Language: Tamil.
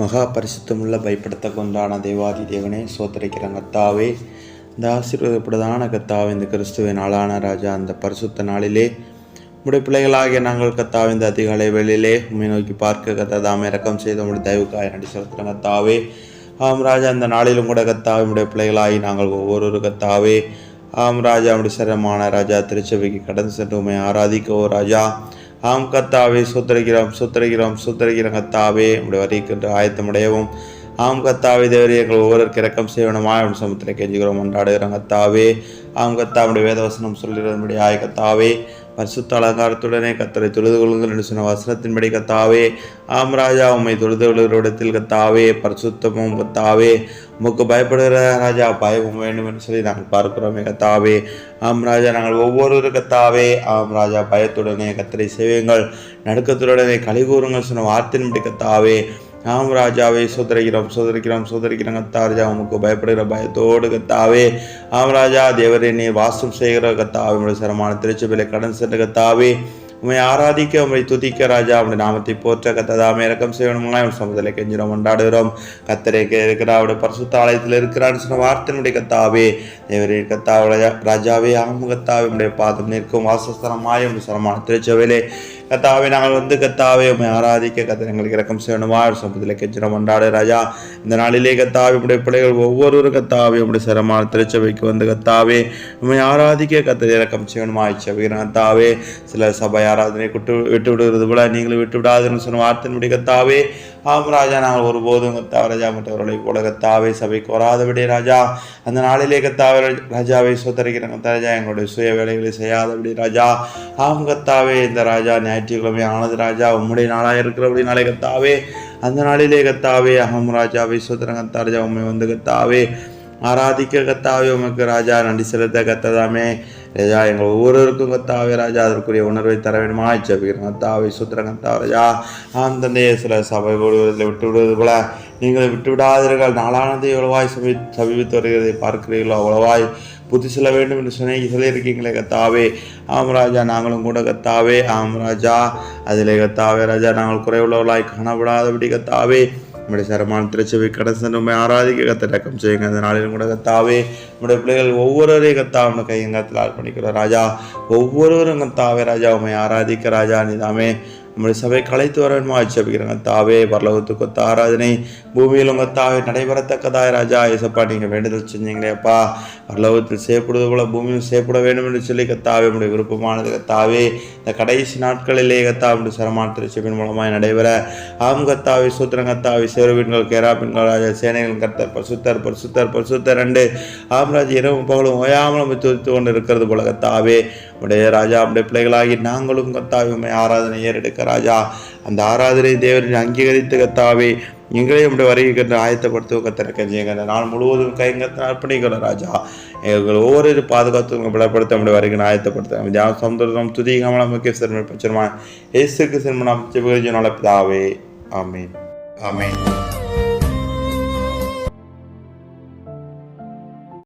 மகா பரிசுத்தமுள்ள பயப்படுத்தக்கொண்டான தேவாதி தேவனே சோத்தரிக்கிற கத்தாவே, இந்த ஆசீர்வாதப்படுதான கத்தாவே, இந்த கிறிஸ்துவின் ஆளான ராஜா, அந்த பரிசுத்த நாளிலே உடைய பிள்ளைகளாகிய நாங்கள் கத்தாவே இந்த அதிகாலை வேளையிலே உண்மை நோக்கி பார்க்க கத்தாதாமே இறக்கம் செய்த உடைய தயவுக்காய் நடி செலுத்துகிற கத்தாவே. ஆம் ராஜா, அந்த நாளிலும் கூட கத்தாவே உடைய பிள்ளைகளாகி நாங்கள் ஒவ்வொரு கத்தாவே ஆம் ராஜா உடைய சிரமமான ராஜா திருச்சபைக்கு கடந்து சென்று உண்மை ஆராதிக்கவோ ராஜா. ஆம் கத்தாவே சுத்தரிக்கிறோம் கத்தாவே உடைய வரிக்கின்ற ஆயத்தமுடையவும் ஆம் கத்தாவே தேவரே எங்கள் ஒவ்வொருவருக்கு இறக்கம் செய்வனமாய் அவன் சமுத்திரை கெஞ்சுகிறோம் கொண்டாடுகிறோம் கத்தாவே. ஆம் கத்தாவுடைய வேதவசனம் சொல்லுகிறபடி ஆய் கத்தாவே பரிசுத்த அலங்காரத்துடனே கத்தரை தொழுது கொள்ளுங்கள் என்று சொன்ன வசனத்தின்படி கத்தாவே. ஆம் ராஜா உண்மை தொழுது கொள்ளுகிற கத்தாவே பரிசுத்தமும் கத்தாவே உமக்கு பயப்படுகிற ராஜா பயமும் வேண்டும் என்று சொல்லி நாங்கள் பார்க்கிறோமே கத்தாவே. ஆம் ராஜா, நாங்கள் ஒவ்வொரு கத்தாவே ஆம் ராஜா பயத்துடனே கத்தரை செய்வீங்கள், நடுக்கத்துடனே களி கூறுங்கள் சொன்ன வார்த்தையின்படி கத்தாவே. ஆம் ராஜாவே சோதரிக்கிறோம் கத்தா ராஜா உமக்கு பயப்படுகிற பயத்தோடு கத்தாவே. ஆம் ராஜா தேவரே நீ வாசம் செய்கிற கத்தாவே உடைய சரமான திருச்சபையில கடன் சென்ற கத்தாவே உண்மை ஆராதிக்க உண்மை துதிக்க ராஜா அவனுடைய நாமத்தை போற்ற கத்ததாமே இறக்கம் செய்யணுமா அவன் சமுதிரை கெஞ்சிரோம் கொண்டாடுகிறோம். கத்தரை இருக்கிற அவருடைய பரிசுத்த ஆலயத்தில் இருக்கிறான்னு சொன்ன வார்த்தையினுடைய கத்தாவே தேவரே கத்தாவுடைய ராஜாவே ஆம் கத்தாவே உடைய பாதம் நிற்கும் வாசஸ்தலமாய் உடைய சரமான திருச்சபையிலே கத்தாவே நாங்கள் வந்து கத்தாவே உண்மை ஆராதிக்க கத்தரை எங்களுக்கு இறக்கம் செய்யணுமா சமுதிரை கெஞ்சிரோம் கொண்டாடு ராஜா. இந்த நாளிலே கத்தாவே உடைய பிள்ளைகள் ஒவ்வொரு கத்தாவே உடைய சரமான திருச்சபைக்கு வந்து கத்தாவே உண்மை ஆராதிக்க கத்தரை இறக்கம் செய்யணுமா இச்சபைகிற கத்தாவே. சில சபை ஆராதனை விட்டு விடுகிறது போல நீங்களும் விட்டு விடாதுன்னு சொன்ன வார்த்தையின்படி கத்தாவே. ஆம் ராஜா, நாங்கள் ஒருபோதும் கத்தாவே ராஜா மற்றவர்களை போல கத்தாவே சபைக்கு வராதபடி ராஜா. அந்த நாளிலே கத்தாவே ராஜாவை சோத்தரிக்கிற கத்தா ராஜா எங்களுடைய சுய வேலைகளை செய்யாதபடி ராஜா. ஆம் கத்தாவே இந்த ராஜா ஞாயிற்றுக்கிழமை ஆனது ராஜா உம்முடைய நாளாக இருக்கிறபடி நாளை கத்தாவே. அந்த நாளிலே கத்தாவே அகம் ராஜாவை சோத்திர கத்தா ராஜா உண்மை வந்து கத்தாவே ஆராதிக்க கத்தாவே உமக்கு ராஜா நன்றி செலுத்த கத்ததாமே ராஜா. எங்கள் ஒவ்வொருவருக்கும் கத்தாவே ராஜா அதற்குரிய உணர்வை தர வேண்டுமா இச்சபிக்கிறேன் கத்தாவை சுத்திர கத்தா ராஜா. ஆம் தந்தையே சில சபை கூடுவதில் விட்டு விடுவது போல நீங்கள் விட்டு விடாதீர்கள். நாளானது எவ்வளவாய் சமீபித்து வருகிறதை பார்க்கிறீர்களோ அவ்வளவாய் புத்தி செல்ல வேண்டும் என்று சொல்லியிருக்கீங்களே கத்தாவே. ஆம் ராஜா, நாங்களும் கூட கத்தாவே ஆம் ராஜா அதிலே கத்தாவே ராஜா நாங்கள் குறைவுள்ளவர்களாய் காணப்படாதபடி கத்தாவே நம்முடைய சரமான திருச்சபை கடைசி நம்ம ஆராதிக்க கத்த இறக்கம் செய்யுங்க. அந்த நாளிலும் கூட கத்தாவே நம்முடைய பிள்ளைகள் ஒவ்வொருவரையும் கத்தா அவனை கையங்கத்தில் அர்ப்பணிக்கிறோம் ராஜா. ஒவ்வொருவரும் கத்தாவே ராஜா உண்மை ஆராதிக்க ராஜா நீதாமே நம்முடைய சபை கலைத்து வரணுமா ஆட்சேபிக்கிறேன் கத்தாவே. பரலோகத்துக்கு கொத்த ஆராதனை பூமியிலும் கத்தாவே நடைபெறத்தக்கதாய் ராஜா. ஏசப்பா நீங்கள் வேண்டுதல் செஞ்சீங்களேப்பா பரலோகத்தில் செய்யப்படுவது போல பூமியும் செய்யப்பட வேண்டும் என்று சொல்லி கத்தாவே நம்முடைய விருப்பமானது கத்தாவே. இந்த கடைசி நாட்களிலே கத்தா நம்முடைய சரமான திருச்சபின் மூலமாய் நடைபெற ஆம் கத்தாவே சூத்திரம் கத்தாவே சேருவீன்கள் கேராபின்கள் ராஜா சேனைகள் கர்த்தர் பரிசுத்தர் ரெண்டு ஆம் ராஜா இரவும் பகலும் ஓயாமலும் துதித்து கொண்டு இருக்கிறது போல கத்தாவே. உடைய ராஜா உடைய பிள்ளைகளாகி நாங்களும் கத்தாவே உண்மை ஆராதனை ஏறெடுக்க ராஜா. அந்த ஆராதனை தேவரின் அங்கீகரித்து கத்தாவே எங்களே உடைய வருகை ஆயத்தப்படுத்துவோம் கத்தனை கஞ்சியங்க. அந்த நாள் முழுவதும் கைங்கத்தை அர்ப்பணிக்கிறோம் ராஜா. எங்கள் ஒவ்வொரு பாதுகாத்து பலப்படுத்த நம்முடைய வருகை ஆயத்தப்படுத்த தியான சந்தோஷம் துதி கமலம் முக்கிய சிறுமை பிரச்சனமா ஏசுக்கு சிறுமணம் சிவகரிஜி நடப்பதாவே. ஆமீன்.